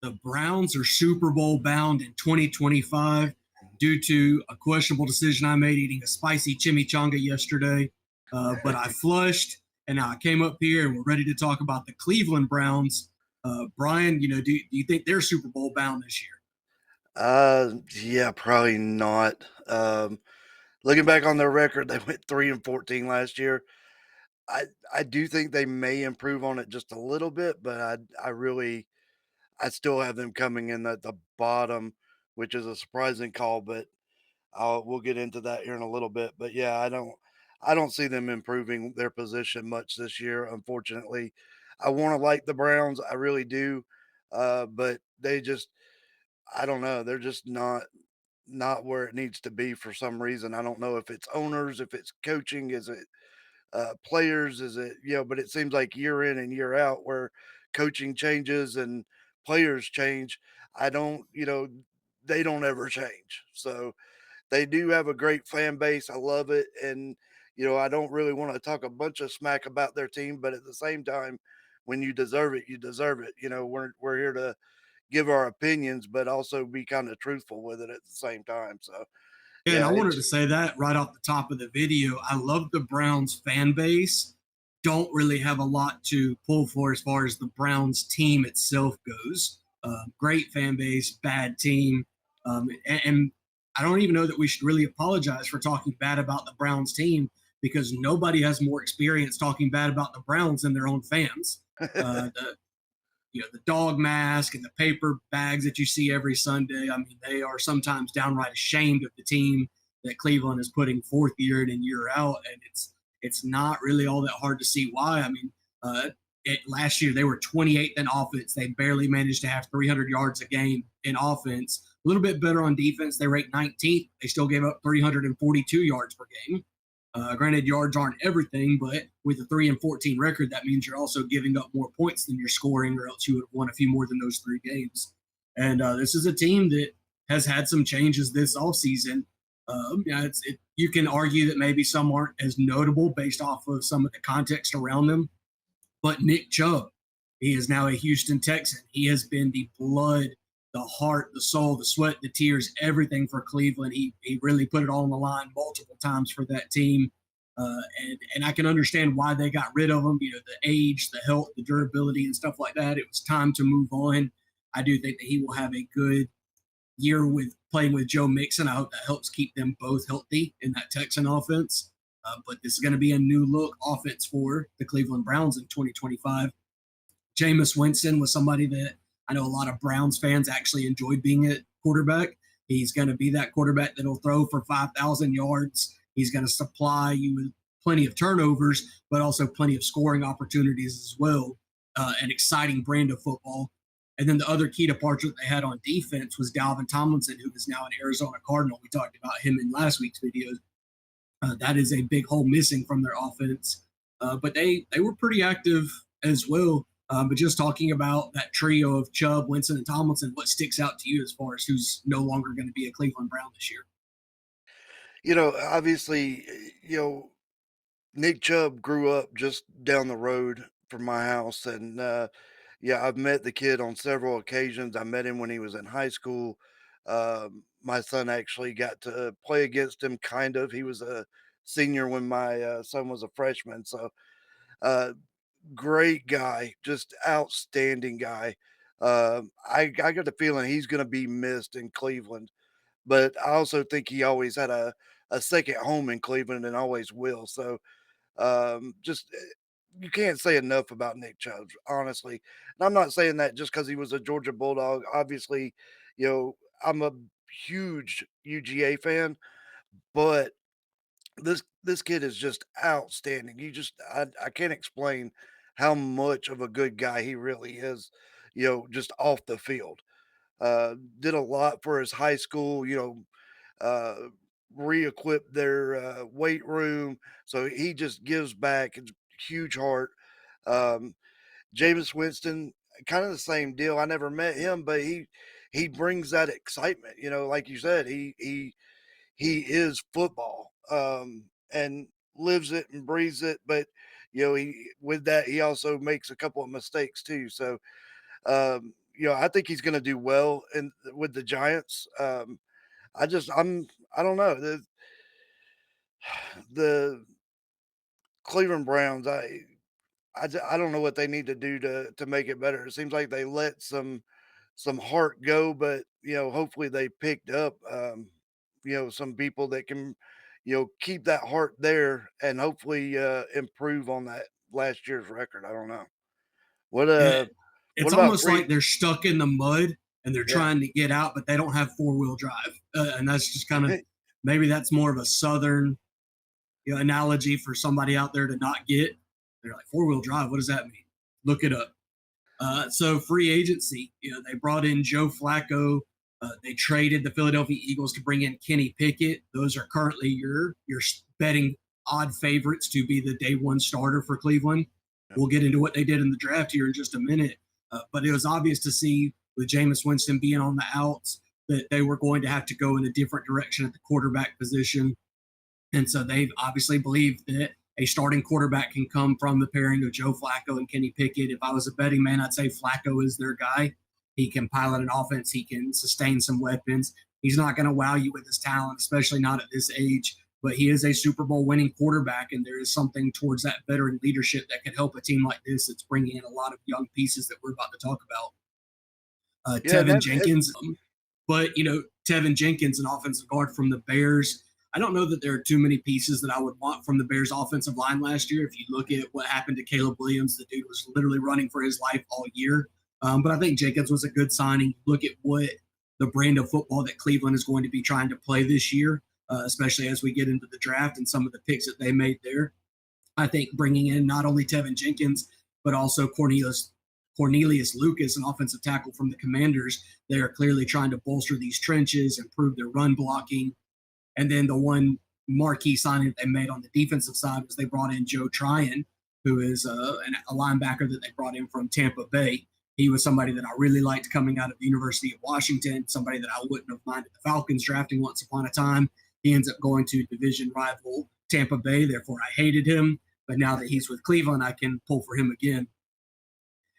the Browns are Super Bowl bound in 2025 due to a questionable decision I made eating a spicy chimichanga yesterday. But I flushed, and now I came up here and we're ready to talk about the Cleveland Browns. Brian, do you think they're Super Bowl bound this year? Yeah, probably not. Looking back on their record, they went 3-14 last year. I I do think they may improve on it just a little bit, but I still have them coming in at the bottom, which is a surprising call, but we'll get into that here in a little bit. But yeah, I don't see them improving their position much this year, unfortunately. I want to like the Browns, I really do. But I don't know, they're just not where it needs to be for some reason. I don't know if it's owners, if it's coaching, is it players, is it, but it seems like year in and year out where coaching changes and players change. I don't, they don't ever change. So they do have a great fan base. I love it. And, I don't really want to talk a bunch of smack about their team, but at the same time, when you deserve it, you deserve it. We're here to give our opinions, but also be kind of truthful with it at the same time. So Yeah, and I yeah, wanted to it's say that right off the top of the video. I love the Browns fan base. Don't really have a lot to pull for as far as the Browns team itself goes. Great fan base, bad team. And I don't even know that we should really apologize for talking bad about the Browns team because nobody has more experience talking bad about the Browns than their own fans. The the dog mask and the paper bags that you see every Sunday. I mean, they are sometimes downright ashamed of the team that Cleveland is putting forth year in and year out, and it's not really all that hard to see why. I mean, last year they were 28th in offense. They barely managed to have 300 yards a game in offense. A little bit better on defense. They ranked 19th. They still gave up 342 yards per game. Granted, yards aren't everything, but with a 3-14 record, that means you're also giving up more points than you're scoring, or else you would have won a few more than those three games. And this is a team that has had some changes this offseason. You can argue that maybe some aren't as notable based off of some of the context around them, but Nick Chubb, he is now a Houston Texan. He has been the blood, the heart, the soul, the sweat, the tears, everything for Cleveland. He really put it all on the line multiple times for that team. And I can understand why they got rid of him. The age, the health, the durability, and stuff like that. It was time to move on. I do think that he will have a good year with playing with Joe Mixon. I hope that helps keep them both healthy in that Texan offense. But this is going to be a new look offense for the Cleveland Browns in 2025. Jameis Winston was somebody that I know a lot of Browns fans actually enjoyed being at quarterback. He's going to be that quarterback that'll throw for 5,000 yards. He's going to supply you with plenty of turnovers, but also plenty of scoring opportunities as well. An exciting brand of football. And then the other key departure that they had on defense was Dalvin Tomlinson, who is now an Arizona Cardinal. We talked about him in last week's videos. That is a big hole missing from their offense. But they were pretty active as well. But just talking about that trio of Chubb, Winston, and Tomlinson, what sticks out to you as far as who's no longer going to be a Cleveland Brown this year? obviously, Nick Chubb grew up just down the road from my house, and yeah, I've met the kid on several occasions. I met him when he was in high school. My son actually got to play against him, kind of. He was a senior when my son was a freshman. So, uh, great guy, just outstanding guy. I got the feeling he's going to be missed in Cleveland, but I also think he always had a second home in Cleveland and always will. So, just you can't say enough about Nick Chubb, honestly. And I'm not saying that just because he was a Georgia Bulldog. Obviously, I'm a huge UGA fan, but this kid is just outstanding. I can't explain how much of a good guy he really is, just off the field. Did a lot for his high school, uh, re-equip their weight room. So he just gives back. It's huge heart. Um, Jameis Winston, kind of the same deal. I never met him, but he brings that excitement. Like you said, he is football, and lives it and breathes it. But he with that he also makes a couple of mistakes too. So I think he's going to do well with the Giants. I don't know the Cleveland Browns. I don't know what they need to do to make it better. It seems like they let some heart go, but hopefully they picked up some people that can keep that heart there and hopefully improve on that last year's record. I don't know. What It, what it's about almost like free? they're stuck in the mud and they're Yeah. trying to get out, but they don't have four-wheel drive. And that's just kind of maybe that's more of a southern analogy for somebody out there to not get. They're like four-wheel drive. What does that mean? Look it up. So free agency, they brought in Joe Flacco. They traded the Philadelphia Eagles to bring in Kenny Pickett. Those are currently your betting odd favorites to be the day one starter for Cleveland. We'll get into what they did in the draft here in just a minute. But it was obvious to see with Jameis Winston being on the outs that they were going to have to go in a different direction at the quarterback position. And so they obviously believe that a starting quarterback can come from the pairing of Joe Flacco and Kenny Pickett. If I was a betting man, I'd say Flacco is their guy. He can pilot an offense. He can sustain some weapons. He's not going to wow you with his talent, especially not at this age, but he is a Super Bowl winning quarterback, and there is something towards that veteran leadership that can help a team like this that's bringing in a lot of young pieces that we're about to talk about. Yeah, Tevin Jenkins, but Tevin Jenkins, an offensive guard from the Bears. I don't know that there are too many pieces that I would want from the Bears offensive line last year. If you look at what happened to Caleb Williams, the dude was literally running for his life all year. But I think Jenkins was a good signing. Look at what the brand of football that Cleveland is going to be trying to play this year, especially as we get into the draft and some of the picks that they made there. I think bringing in not only Tevin Jenkins, but also Cornelius Lucas, an offensive tackle from the Commanders. They are clearly trying to bolster these trenches, improve their run blocking. And then the one marquee signing that they made on the defensive side was they brought in Joe Tryon, who is a linebacker that they brought in from Tampa Bay. He was somebody that I really liked coming out of the University of Washington, somebody that I wouldn't have minded the Falcons drafting once upon a time. He ends up going to division rival Tampa Bay, therefore I hated him. But now that he's with Cleveland, I can pull for him again.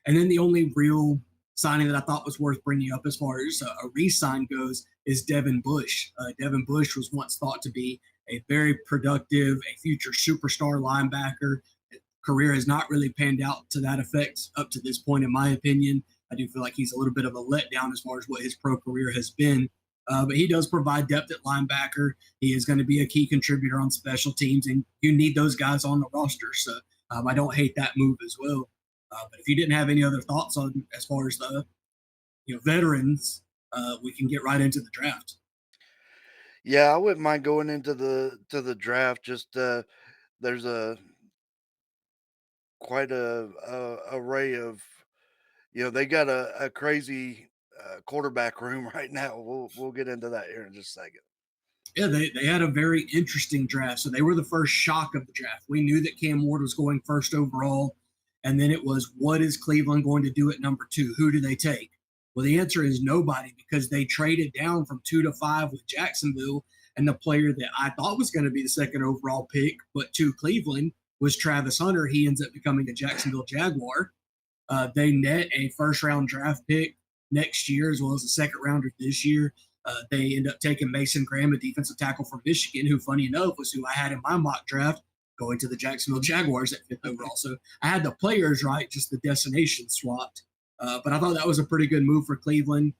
And then the only real signing that I thought was worth bringing up as far as a re-sign goes is Devin Bush. Devin Bush was once thought to be a very productive, a future superstar linebacker. Career has not really panned out to that effect up to this point, in my opinion. I do feel like he's a little bit of a letdown as far as what his pro career has been. But he does provide depth at linebacker. He is going to be a key contributor on special teams, and you need those guys on the roster. So I don't hate that move as well. But if you didn't have any other thoughts on as far as the veterans, we can get right into the draft. Yeah, I wouldn't mind going into the draft. Just there's a quite a array of they got a crazy quarterback room right now. We'll get into that here in just a second. Yeah, they had a very interesting draft. So they were the first shock of the draft. We knew that Cam Ward was going first overall. And then it was, what is Cleveland going to do at number two? Who do they take? Well, the answer is nobody, because they traded down from 2 to 5 with Jacksonville. And the player that I thought was going to be the second overall pick, but to Cleveland, was Travis Hunter. He ends up becoming a Jacksonville Jaguar. They net a first round draft pick next year, as well as a second rounder this year. They end up taking Mason Graham, a defensive tackle from Michigan, who, funny enough, was who I had in my mock draft, going to the Jacksonville Jaguars at 5th overall. So I had the players right, just the destination swapped. But I thought that was a pretty good move for Cleveland,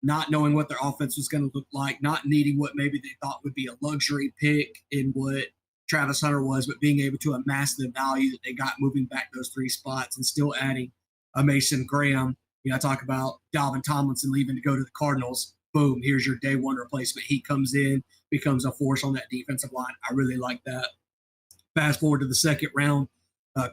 not knowing what their offense was going to look like, not needing what maybe they thought would be a luxury pick in what Travis Hunter was, but being able to amass the value that they got moving back those 3 spots and still adding a Mason Graham. I talk about Dalvin Tomlinson leaving to go to the Cardinals. Boom, here's your day one replacement. He comes in, becomes a force on that defensive line. I really like that. Fast forward to the second round,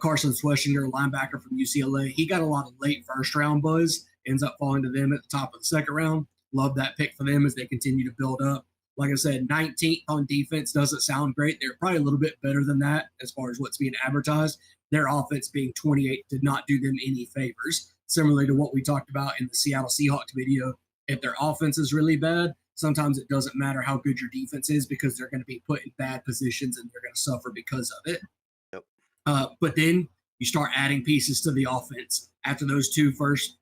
Carson Schweschinger, linebacker from UCLA. He got a lot of late first round buzz, ends up falling to them at the top of the second round. Love that pick for them as they continue to build up. Like I said, 19th on defense doesn't sound great. They're probably a little bit better than that as far as what's being advertised. Their offense being 28 did not do them any favors. Similarly to what we talked about in the Seattle Seahawks video, if their offense is really bad, sometimes it doesn't matter how good your defense is, because they're going to be put in bad positions and they're going to suffer because of it. Yep. But then you start adding pieces to the offense. After those 2 first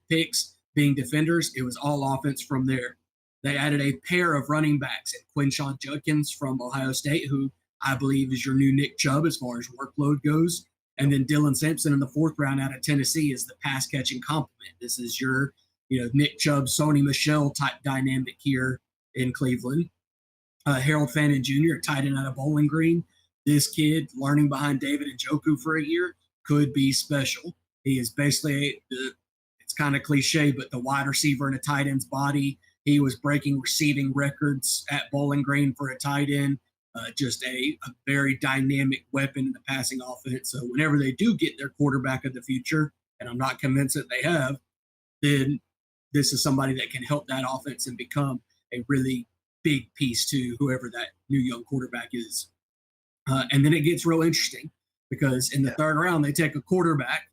picks, being defenders, it was all offense from there. They added a pair of running backs in Quinshawn Judkins from Ohio State, who I believe is your new Nick Chubb as far as workload goes. And Yep. then Dylan Sampson in the fourth round out of Tennessee is the pass catching complement. This is your, Nick Chubb, Sony Michelle type dynamic here in Cleveland. Harold Fannin Jr., tight end out of Bowling Green. This kid, learning behind David Njoku for a year, could be special. He is basically, it's kind of cliche, but the wide receiver in a tight end's body. He was breaking receiving records at Bowling Green for a tight end. Just a very dynamic weapon in the passing offense. So whenever they do get their quarterback of the future, and I'm not convinced that they have, then this is somebody that can help that offense and become a really big piece to whoever that new young quarterback is. And then it gets real interesting because in the Yeah. third round, they take a quarterback,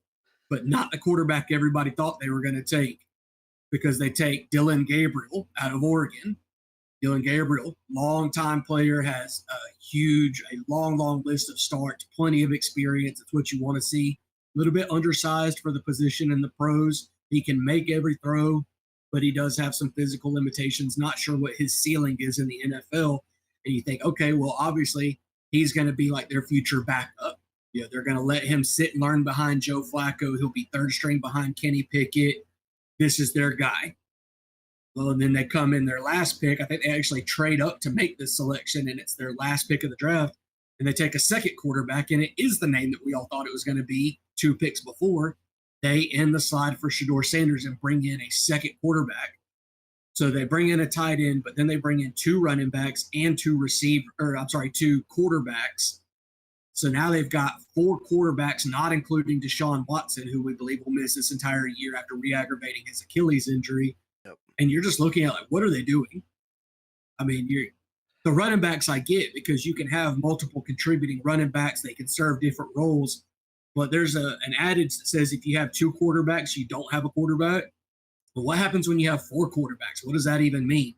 but not the quarterback everybody thought they were going to take because they take Dylan Gabriel out of Oregon. Dylan Gabriel, longtime player, has a long list of starts, plenty of experience. It's what you want to see. A little bit undersized for the position in the pros. He can make every throw, but he does have some physical limitations. Not sure what his ceiling is in the NFL. And you think, okay, well, obviously he's going to be like their future backup. They're going to let him sit and learn behind Joe Flacco. He'll be third string behind Kenny Pickett. This is their guy. Well, and then they come in their last pick. I think they actually trade up to make this selection, and it's their last pick of the draft. And they take a second quarterback, and it is the name that we all thought it was going to be 2 picks before. They end the slide for Shedeur Sanders and bring in a second quarterback. So they bring in a tight end, but then they bring in 2 running backs and 2 quarterbacks. So now they've got 4 quarterbacks, not including Deshaun Watson, who we believe will miss this entire year after re-aggravating his Achilles injury. Yep. And you're just looking at like, what are they doing? I mean, the running backs I get because you can have multiple contributing running backs. They can serve different roles. But there's an adage that says if you have 2 quarterbacks, you don't have a quarterback. But what happens when you have 4 quarterbacks? What does that even mean?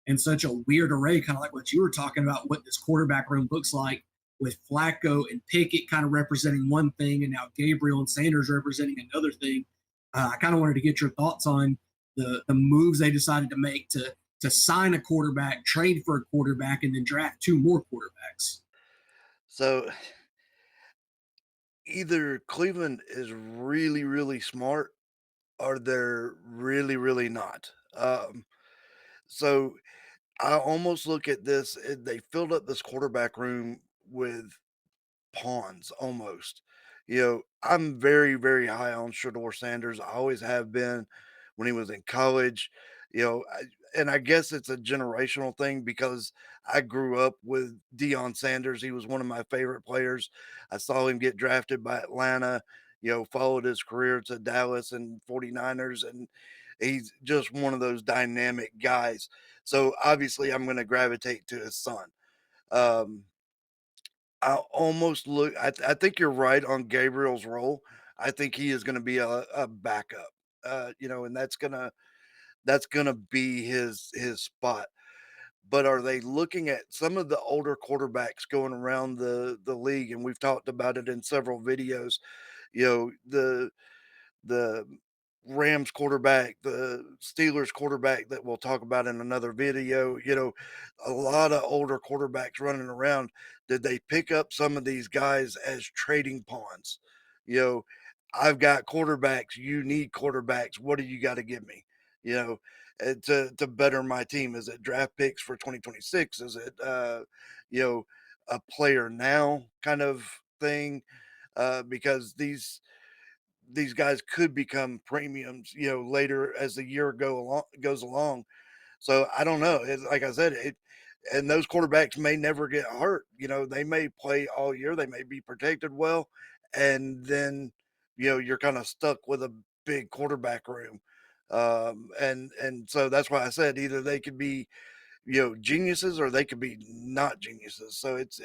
And such a weird array, kind of like what you were talking about, what this quarterback room looks like with Flacco and Pickett kind of representing one thing, and now Gabriel and Sanders representing another thing. I kind of wanted to get your thoughts on the moves they decided to make to sign a quarterback, trade for a quarterback, and then draft 2 more quarterbacks. So either Cleveland is really, really smart or they're really, really not. So I almost look at this, they filled up this quarterback room with pawns almost. I'm very, very high on Shador Sanders. I always have been when he was in college. And I guess it's a generational thing because I grew up with Deion Sanders. He was one of my favorite players. I saw him get drafted by Atlanta, followed his career to Dallas and 49ers, and he's just one of those dynamic guys. So obviously, I'm going to gravitate to his son. Um, I almost look I think you're right on Gabriel's role. I think he is gonna be a backup, and that's gonna be his spot. But are they looking at some of the older quarterbacks going around the league, and we've talked about it in several videos, the Rams quarterback, the Steelers quarterback that we'll talk about in another video, a lot of older quarterbacks running around. Did they pick up some of these guys as trading pawns? You know, I've got quarterbacks, you need quarterbacks. What do you got to give me? To better my team. Is it draft picks for 2026? Is it you know, a player now kind of thing? Because these guys could become premiums, later as the year goes along. So I don't know. Like I said, and those quarterbacks may never get hurt. They may play all year. They may be protected well, and then you're kind of stuck with a big quarterback room. And so that's why I said either they could be geniuses or they could be not geniuses. So it's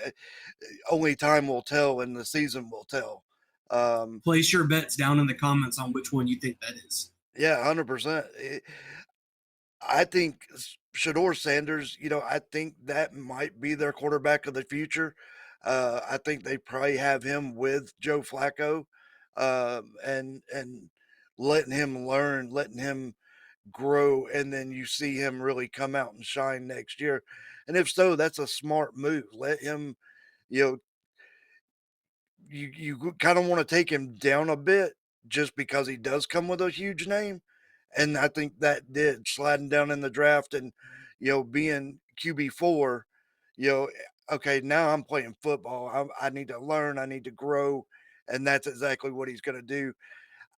only time will tell, and the season will tell. Um, Place your bets down in the comments on which one you think that is. Yeah, 100%. I think Shador Sanders, I think that might be their quarterback of the future. I think they probably have him with Joe Flacco, and letting him learn, letting him, grow and then you see him really come out and shine next year? And if so, that's a smart move. Let him, you know, you kind of want to take him down a bit just because he does come with a huge name. And I think that did sliding down in the draft and, being QB4, okay, now I'm playing football. I need to learn, I need to grow. And that's exactly what he's going to do.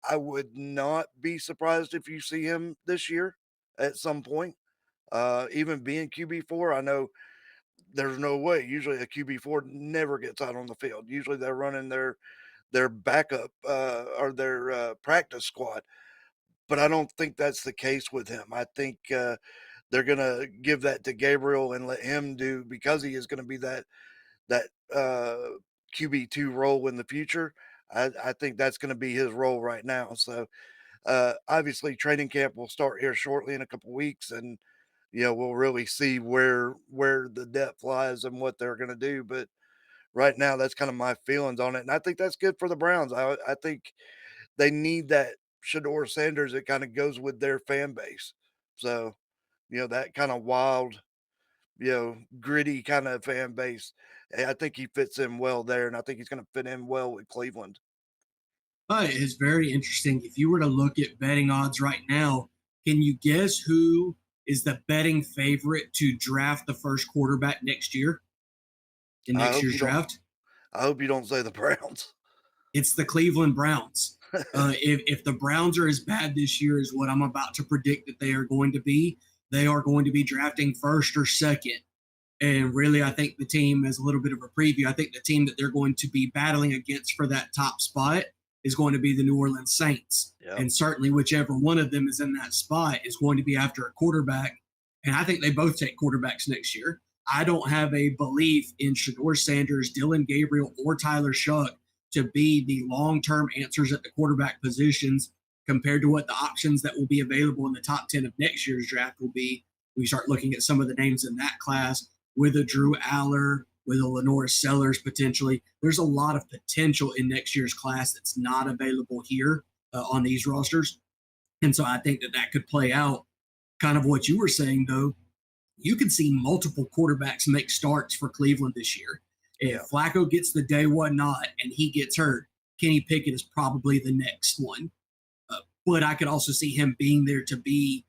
I would not be surprised if you see him this year at some point. Even being QB4, I know there's no way. Usually a QB4 never gets out on the field. Usually they're running their backup or their practice squad. But I don't think that's the case with him. I think they're gonna give that to Gabriel and let him do because he is gonna be that QB2 role in the future. I think that's gonna be his role right now. So obviously training camp will start here shortly in a couple weeks, and we'll really see where the depth lies and what they're gonna do. But right now, that's kind of my feelings on it, and I think that's good for the Browns. I think they need that Shador Sanders that kinda goes with their fan base. So, that kinda wild, gritty kinda fan base. I think he fits in well there, and I think he's gonna fit in well with Cleveland. It's very interesting. If you were to look at betting odds right now, can you guess who is the betting favorite to draft the first quarterback next year in I next hope year's you don't draft? I hope you don't say the Browns. It's the Cleveland Browns. If the Browns are as bad this year as what I'm about to predict that they are going to be, they are going to be drafting first or second. And really, I think the team, as a little bit of a preview, I think the team that they're going to be battling against for that top spot is going to be the New Orleans Saints. Yep, And certainly, whichever one of them is in that spot is going to be after a quarterback. And I think they both take quarterbacks next year. I don't have a belief in Shador Sanders, Dylan Gabriel, or Tyler Shuck to be the long term answers at the quarterback positions compared to what the options that will be available in the top 10 of next year's draft will be. We start looking at some of the names in that class with a Drew Aller, with a Lenore Sellers potentially. There's a lot of potential in next year's class that's not available here on these rosters. And so I think that that could play out kind of what you were saying, though. You could see multiple quarterbacks make starts for Cleveland this year. If yeah, Flacco gets the day one not and he gets hurt, Kenny Pickett is probably the next one. But I could also see him being there to be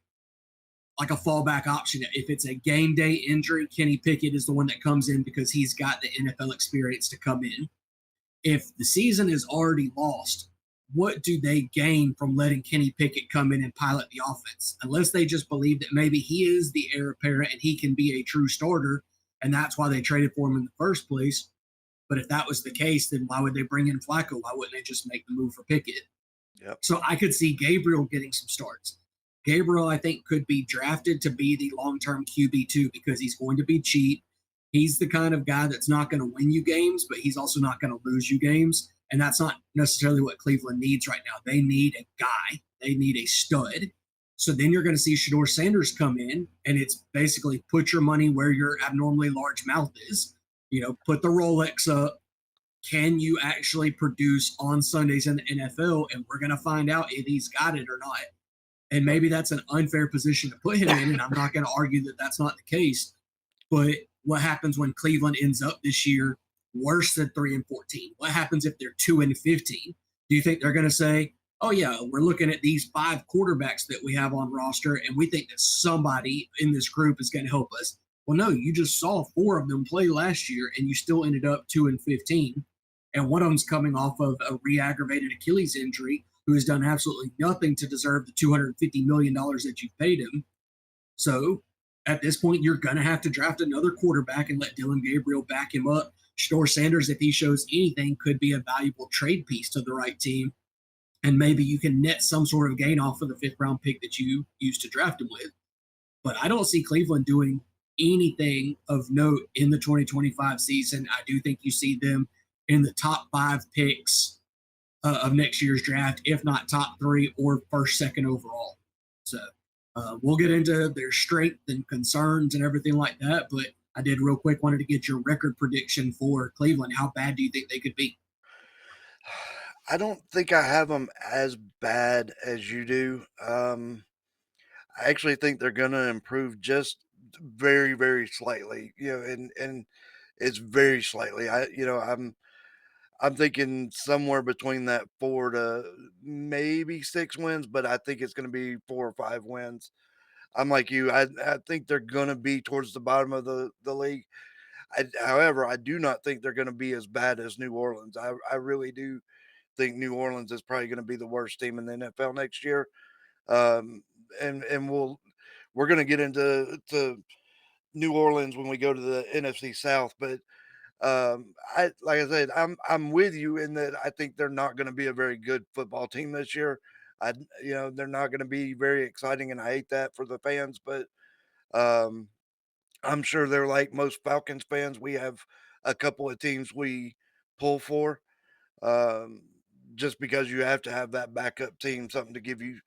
like a fallback option. If it's a game day injury, Kenny Pickett is the one that comes in because he's got the NFL experience to come in. If the season is already lost, what do they gain from letting Kenny Pickett come in and pilot the offense? Unless they just believe that maybe he is the heir apparent and he can be a true starter, and that's why they traded for him in the first place. But if that was the case, then why would they bring in Flacco? Why wouldn't they just make the move for Pickett? yep, So I could see Gabriel getting some starts. Gabriel, I think, could be drafted to be the long term QB2 because he's going to be cheap. He's the kind of guy that's not going to win you games, but he's also not going to lose you games. And that's not necessarily what Cleveland needs right now. They need a guy, they need a stud. So then you're going to see Shador Sanders come in, and it's basically put your money where your abnormally large mouth is. Put the Rolex up, can you actually produce on Sundays in the NFL? And we're going to find out if he's got it or not. And yep. maybe that's an unfair position to put him in. And I'm not going to argue that that's not the case. But what happens when Cleveland ends up this year worse than 3-14? What happens if they're 2-15? Do you think they're going to say, oh, yeah, we're looking at these 5 quarterbacks that we have on roster, and we think that somebody in this group is going to help us? Well, no, you just saw 4 of them play last year, and you still ended up 2-15. And one of them's coming off of a re-aggravated Achilles injury, who has done absolutely nothing to deserve the $250 million that you've paid him. So at this point, you're going to have to draft another quarterback and let Dylan Gabriel back him up. Shador Sanders, if he shows anything, could be a valuable trade piece to the right team. And maybe you can net some sort of gain off of the 5th round pick that you used to draft him with. But I don't see Cleveland doing anything of note in the 2025 season. I do think you see them in the top 5 picks of next year's draft, if not top 3 or first, second overall. So we'll get into their strength and concerns and everything like that. But I did real quick wanted to get your record prediction for Cleveland. How bad do you think they could be? I don't think I have them as bad as you do. I actually think they're gonna improve just very, very slightly, and it's very slightly. I'm thinking somewhere between that 4 to maybe 6 wins, but I think it's gonna be 4 or 5 wins. I'm like you. I think they're gonna be towards the bottom of the league. However, I do not think they're gonna be as bad as New Orleans. I really do think New Orleans is probably gonna be the worst team in the NFL next year. Um, and we're gonna get into New Orleans when we go to the NFC South, but I like I said, I'm with you in that I think they're not going to be a very good football team this year. I they're not going to be very exciting, and I hate that for the fans. But um, I'm sure they're like most Falcons fans. We have a couple of teams we pull for, um, just because you have to have that backup team, something to give you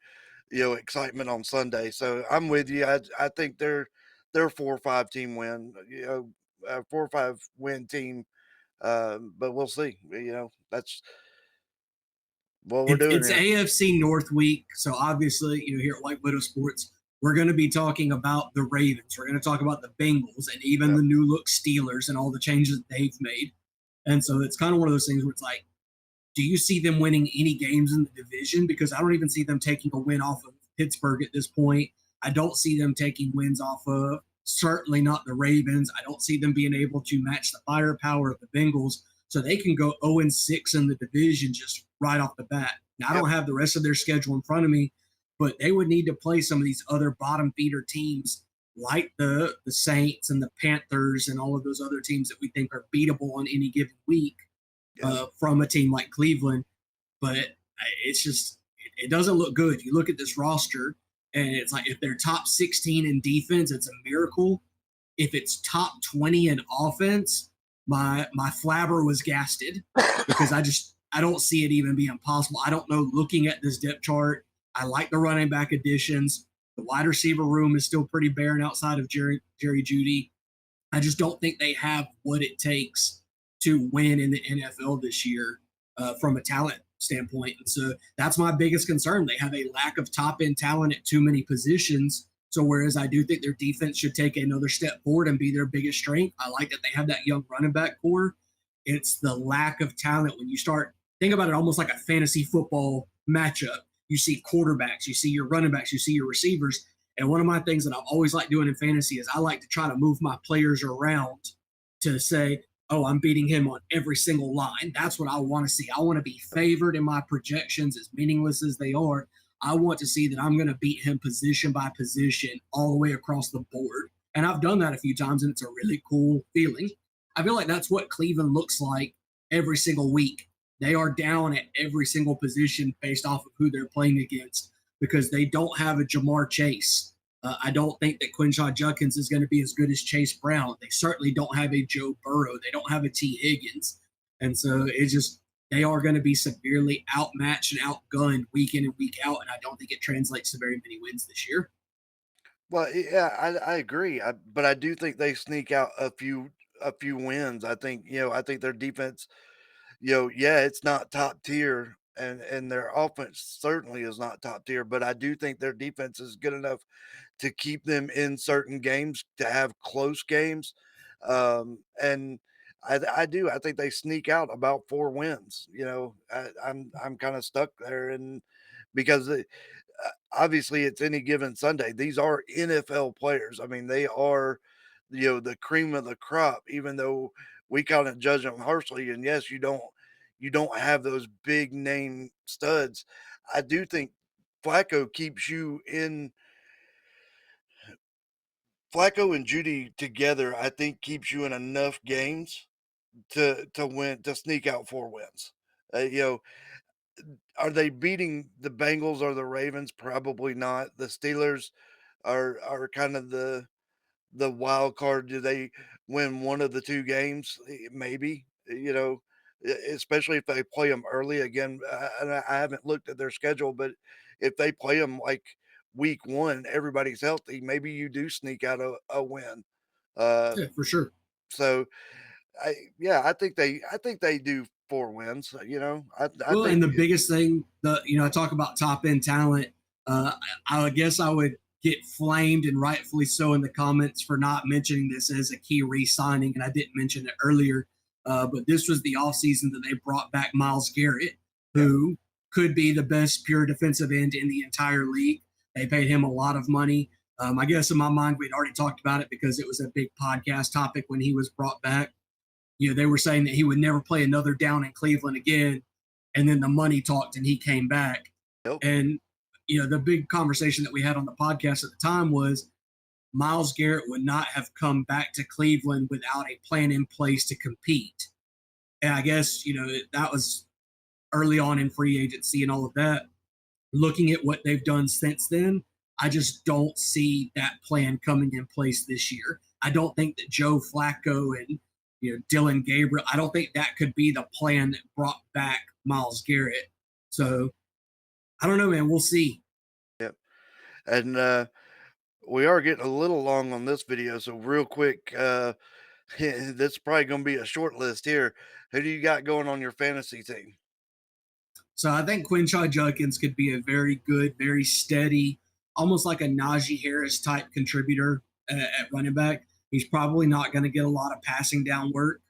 excitement on Sunday. So I'm with you. I think they're a 4 or 5 team win. A 4 or 5 win team, but we'll see. That's what we're doing It's here. AFC North week, so obviously, here at White Widow Sports, we're going to be talking about the Ravens. We're going to talk about the Bengals and even Yep. the new look Steelers and all the changes that they've made. And so it's kind of one of those things where it's like, do you see them winning any games in the division? Because I don't even see them taking a win off of Pittsburgh at this point. I don't see them taking wins off of certainly not the Ravens. I don't see them being able to match the firepower of the Bengals. So they can go 0-6 in the division just right off the bat. Now, I Yep. don't have the rest of their schedule in front of me, but they would need to play some of these other bottom feeder teams like the Saints and the Panthers and all of those other teams that we think are beatable on any given week Yep. from a team like Cleveland. But it's just, it doesn't look good. You look at this roster, and it's like if they're top 16 in defense, it's a miracle. If it's top 20 in offense, my flabber was gasted because I don't see it even being possible. I don't know. Looking at this depth chart, I like the running back additions. The wide receiver room is still pretty barren outside of Jerry Judy. I just don't think they have what it takes to win in the NFL this year from a talent standpoint. And so that's my biggest concern. They have a lack of top end talent at too many positions. So whereas I do think their defense should take another step forward and be their biggest strength, I like that they have that young running back core. It's the lack of talent when you start think about it almost like a fantasy football matchup. You see quarterbacks, you see your running backs, you see your receivers, and one of my things that I've always liked doing in fantasy is I like to try to move my players around to say, oh, I'm beating him on every single line. That's what I want to see. I want to be favored in my projections, as meaningless as they are. I want to see that I'm going to beat him position by position all the way across the board. And I've done that a few times, and it's a really cool feeling. I feel like that's what Cleveland looks like every single week. They are down at every single position based off of who they're playing against because they don't have a Jamar Chase. I don't think that Quinshaw Judkins is going to be as good as Chase Brown. They certainly don't have a Joe Burrow. They don't have a T. Higgins. And so it's just, they are going to be severely outmatched and outgunned week in and week out. And I don't think it translates to very many wins this year. Well, yeah, I agree. But I do think they sneak out a few wins. I think their defense, yeah, it's not top tier, and their offense certainly is not top tier. But I do think their defense is good enough to keep them in certain games, to have close games. And I do. I think they sneak out about 4 wins. I'm kind of stuck there, and because obviously it's any given Sunday. These are NFL players. I mean, they are, the cream of the crop. Even though we kind of judge them harshly, and yes, you don't have those big name studs. I do think Flacco keeps you in Flacco and Judy together, I think keeps you in enough games to win to sneak out 4 wins. Uh, you know, are they beating the Bengals or the Ravens? Probably not. The Steelers are kind of the wild card. Do they win one of the 2 games? Maybe. Especially if they play them early. Again, and I haven't looked at their schedule, but if they play them like week 1, everybody's healthy, maybe you do sneak out a win. Uh, Yeah, for sure. so yeah, I think they do 4 wins. I Well, think and the biggest thing, I talk about top end talent. I guess I would get flamed, and rightfully so, in the comments for not mentioning this as a key re-signing, and I didn't mention it earlier. But this was the offseason that they brought back Myles Garrett, Yeah. who could be the best pure defensive end in the entire league. They paid him a lot of money. I guess in my mind, we'd already talked about it because it was a big podcast topic when he was brought back. They were saying that he would never play another down in Cleveland again. And then the money talked and he came back. Yep. And, the big conversation that we had on the podcast at the time was Myles Garrett would not have come back to Cleveland without a plan in place to compete. And I guess, that was early on in free agency and all of that. Looking at what they've done since then, I just don't see that plan coming in place this year. I don't think that Joe Flacco and Dylan Gabriel, I don't think that could be the plan that brought back Myles Garrett. So I don't know, man. We'll see. Yep. And we are getting a little long on this video, so real quick, this is probably going to be a short list here. Who do you got going on your fantasy team? So I think Quinshai Judkins could be a very good, very steady, almost like a Najee Harris type contributor at running back. He's probably not going to get a lot of passing down work,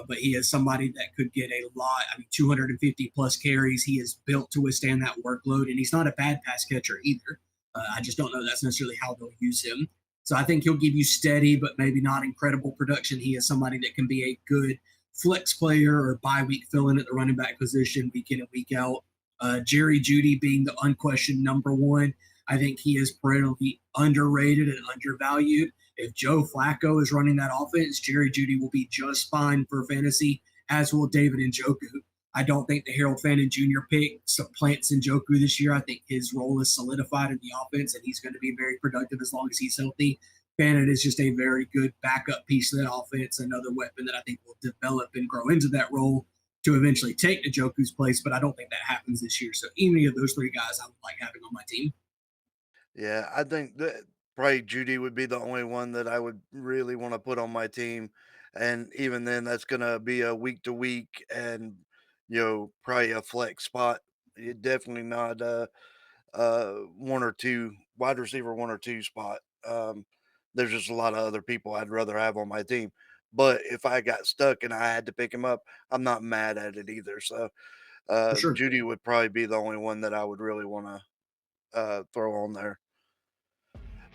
but he is somebody that could get a lot. 250 plus carries. He is built to withstand that workload, and he's not a bad pass catcher either. I just don't know that's necessarily how they'll use him. So I think he'll give you steady, but maybe not incredible production. He is somebody that can be a good flex player or bye week fill in at the running back position week in and week out. Jerry Jeudy being the unquestioned number one. I think he is perennially underrated and undervalued. If Joe Flacco is running that offense, Jerry Jeudy will be just fine for fantasy, as will David Njoku. I don't think the Harold Fannin Jr. pick supplants Njoku this year. I think his role is solidified in the offense, and he's going to be very productive as long as he's healthy. Fannin is just a very good backup piece of that offense, another weapon that I think will develop and grow into that role to eventually take Njoku's place, but I don't think that happens this year. So any of those three guys I would like having on my team. Yeah, I think that probably Judy would be the only one that I would really want to put on my team. And even then, that's going to be a week to week and, probably a flex spot. Definitely not one or two wide receiver, one or two spot. There's just a lot of other people I'd rather have on my team. But if I got stuck and I had to pick him up, I'm not mad at it either. So For sure. Judy would probably be the only one that I would really want to throw on there.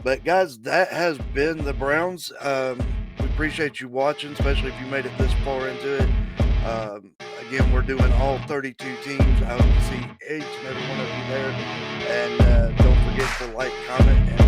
But guys, that has been the Browns. We appreciate you watching, especially if you made it this far into it. Again, we're doing all 32 teams. I hope to see each and every one of you there. And don't forget to like, comment, and